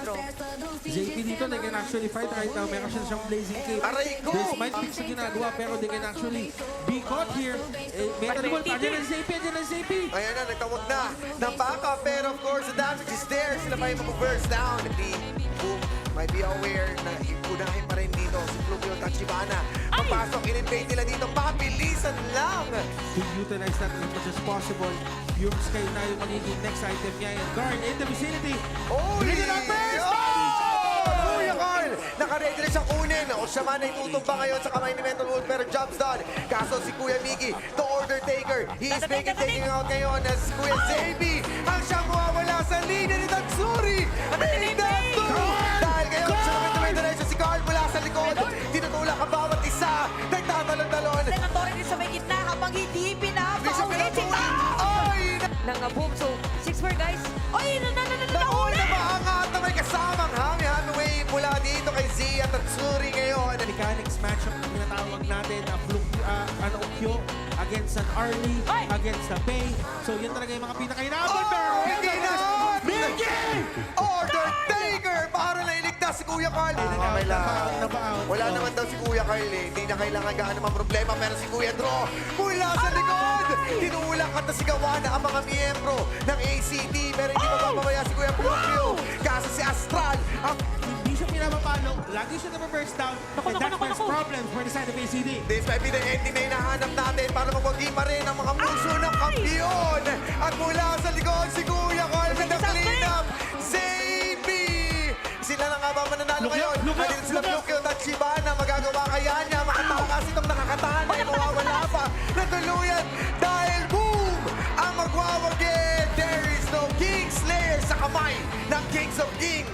Pedro. JP dito, they can actually fight right now. Meron siya siyang blazing cape. Aray ko! There's mind tricks na ginagawa, pero they can actually be caught here. Metabol, andyan ang JP, andyan ang JP. Ayan na, nagtawag na ng backup. Pero of course, the damage is there. Sila pa yung mag-burst down. Hindi, boom, might be aware na ipunahin pa rin dito si Fluvio Tachibana. Papasok, in-invade nila dito. Pabilisan lang. To utilize that as much as possible. Yung Sky na yung magiging next item niya. And guard in the vicinity. Oh, Bring it up first! Kuya Carl! Naka-ready na siyang kunin. O siya man ay tutumba ngayon sa kamay ni Mental Wolf, pero job's done. Kaso si Kuya Miggy, the order taker. He is taking out ngayon as Kuya Zaby. Ang siyang mawawala sa linya ni Tatsuri. At Dahil ngayon, siya naman tumidiretso si Carl mula sa likod. Tinutulak ang bawat isa. Nagtatalon-talon. Senador din sa may gitna habang hindi pinapaulit si Tao. Ay! Nang boom. So, 6-4 guys. Oy, Nauna nahuli! ba ang na may kasamang Hami Wave mula dito kay Z at Tatsuri ngayon. Mechanics matchup na tinatawag natin na Okyo against an Arlie, Ay! against a Pei. So yun talaga yung mga pinakahinabon. Order taker! Para nailigtas si Kuya Carl. Okay lang. Wala naman daw si Kuya Carl eh. Hindi na kailangan gaano naman problema. Pero si Kuya Dro, mula sa likod! Tinulak at nasigawan na ang mga miyembro ng ACT. Pero hindi mapapamaya si Kuya Fluvio. Kaso si Astral, ang Hindi siya pinapapalo. Lagi siya na-burst down. And that causes problems for the side of ACD. this might be the ending na hinahanap natin para magwagi pa rin ang mga puso ng kampiyon. At mula sa likod, si Kuya Carl with the cleanup. Zaby! Sila na nga ba mananalo ngayon? Nandito sila Fluvio Tachibana. Magagawa kaya niya. Makatakas itong nakakatahan na mawawala pa. Natuluyan dahil boom! Ang magwawagi. There is no King Slayer sa kamay ng Kings of Kings.